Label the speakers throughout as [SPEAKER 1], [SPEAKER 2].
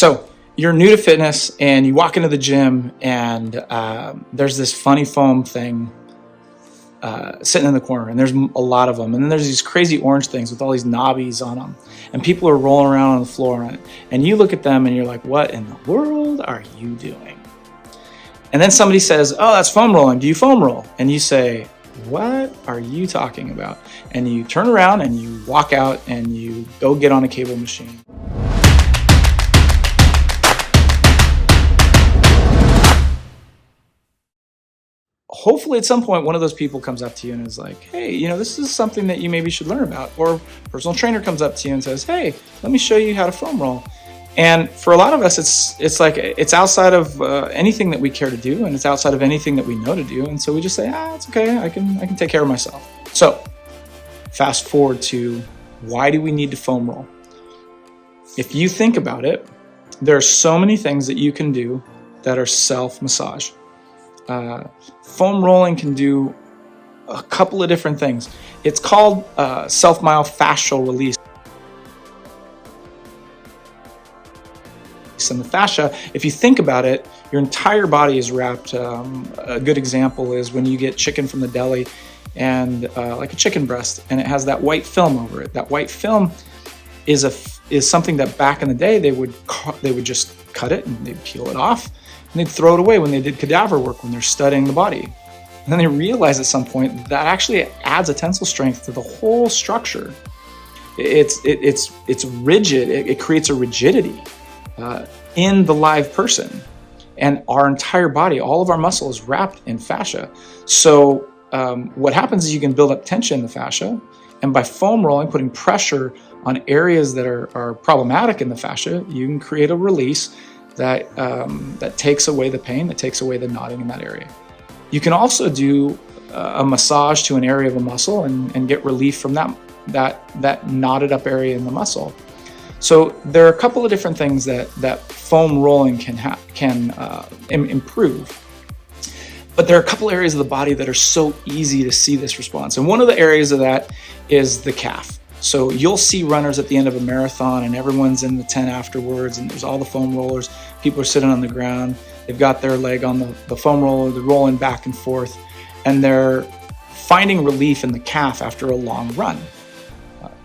[SPEAKER 1] So you're new to fitness and you walk into the gym and there's this funny foam thing sitting in the corner, and there's a lot of them. And then there's these crazy orange things with all these knobbies on them, and people are rolling around on the floor on it. And you look at them and you're like, what in the world are you doing? And then somebody says, oh, that's foam rolling. Do you foam roll? And you say, what are you talking about? And you turn around and you walk out and you go get on a cable machine. Hopefully at some point, one of those people comes up to you and is like, hey, this is something that you maybe should learn about. Or a personal trainer comes up to you and says, hey, let me show you how to foam roll. And for a lot of us, it's outside of anything that we care to do, and it's outside of anything that we know to do. And so we just say, it's okay, I can take care of myself. So fast forward to, why do we need to foam roll? If you think about it, there are so many things that you can do that are self-massage. Foam rolling can do a couple of different things. It's called self-myofascial release. And the fascia, if you think about it, your entire body is wrapped. A good example is when you get chicken from the deli, and like a chicken breast, and it has that white film over it. That white film is something that back in the day they would just cut it and they'd peel it off and they'd throw it away when they did cadaver work, when they're studying the body. And then they realized at some point that actually adds a tensile strength to the whole structure. It's rigid. It creates a rigidity in the live person, and our entire body, all of our muscle is wrapped in fascia. So what happens is you can build up tension in the fascia, and by foam rolling, putting pressure on areas that are problematic in the fascia, you can create a release that takes away the pain, that takes away the knotting in that area. You can also do a massage to an area of a muscle and get relief from that knotted up area in the muscle. So there are a couple of different things that foam rolling can improve. But there are a couple areas of the body that are so easy to see this response. And one of the areas of that is the calf. So you'll see runners at the end of a marathon and everyone's in the tent afterwards, and there's all the foam rollers. People are sitting on the ground. They've got their leg on the foam roller, they're rolling back and forth, and they're finding relief in the calf after a long run.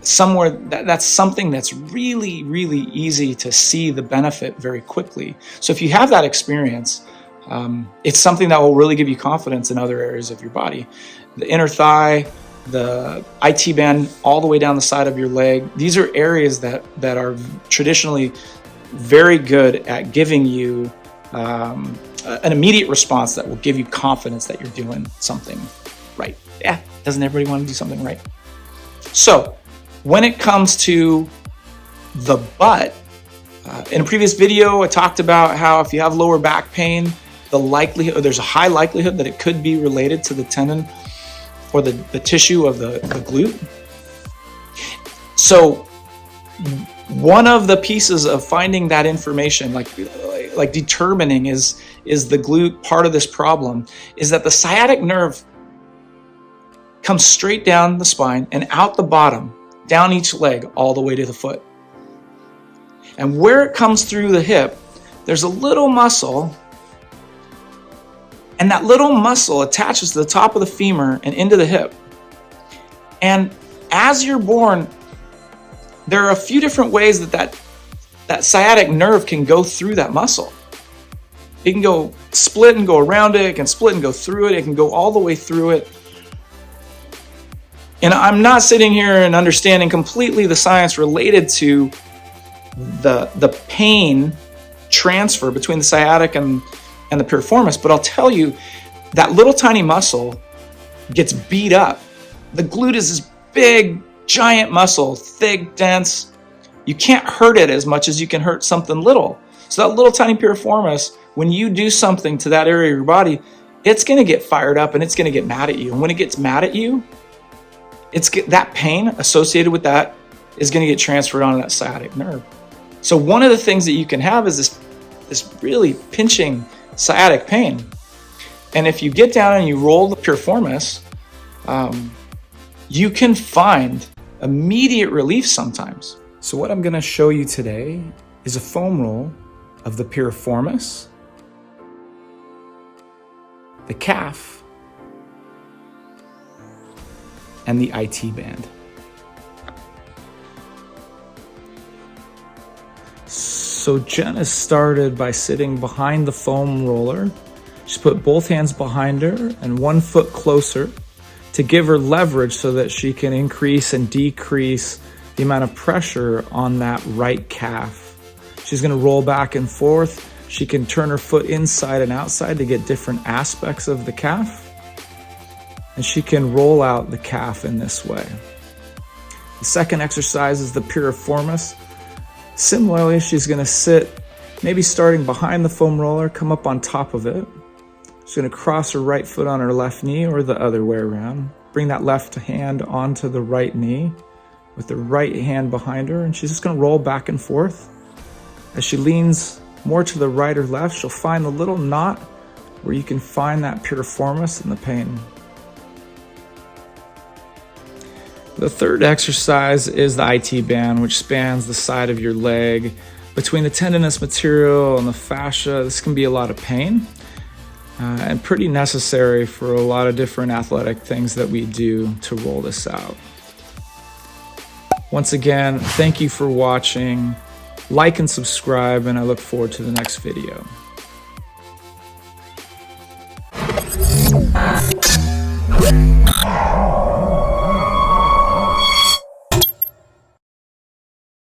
[SPEAKER 1] That's something that's really, really easy to see the benefit very quickly. So if you have that experience, it's something that will really give you confidence in other areas of your body. The inner thigh, the IT band, all the way down the side of your leg. These are areas that are traditionally very good at giving you an immediate response that will give you confidence that you're doing something right. Yeah, doesn't everybody want to do something right? So when it comes to the butt, in a previous video, I talked about how if you have lower back pain, there's a high likelihood that it could be related to the tendon or the tissue of the glute. So one of the pieces of finding that information, like determining is the glute part of this problem, is that the sciatic nerve comes straight down the spine and out the bottom, down each leg, all the way to the foot. And where it comes through the hip, there's a little muscle, and that little muscle attaches to the top of the femur and into the hip. And as you're born, there are a few different ways that sciatic nerve can go through that muscle. It can go split and go around it, it can split and go through it, it can go all the way through it. And I'm not sitting here and understanding completely the science related to the pain transfer between the sciatic and the piriformis, but I'll tell you, that little tiny muscle gets beat up. The glute is this big, giant muscle, thick, dense. You can't hurt it as much as you can hurt something little. So that little tiny piriformis, when you do something to that area of your body, it's going to get fired up and it's going to get mad at you. And when it gets mad at you, that pain associated with that is going to get transferred onto that sciatic nerve. So one of the things that you can have is this really pinching sciatic pain. And if you get down and you roll the piriformis, you can find immediate relief sometimes. So what I'm going to show you today is a foam roll of the piriformis, the calf, and the IT band. So Jenna started by sitting behind the foam roller. She's put both hands behind her and 1 foot closer to give her leverage so that she can increase and decrease the amount of pressure on that right calf. She's going to roll back and forth. She can turn her foot inside and outside to get different aspects of the calf. And she can roll out the calf in this way. The second exercise is the piriformis. Similarly, she's going to sit, maybe starting behind the foam roller, come up on top of it. She's going to cross her right foot on her left knee or the other way around. Bring that left hand onto the right knee with the right hand behind her, and she's just going to roll back and forth. As she leans more to the right or left, she'll find the little knot where you can find that piriformis and the pain. The third exercise is the IT band, which spans the side of your leg. Between the tendinous material and the fascia, this can be a lot of pain and pretty necessary for a lot of different athletic things that we do to roll this out. Once again, thank you for watching. Like and subscribe, and I look forward to the next video.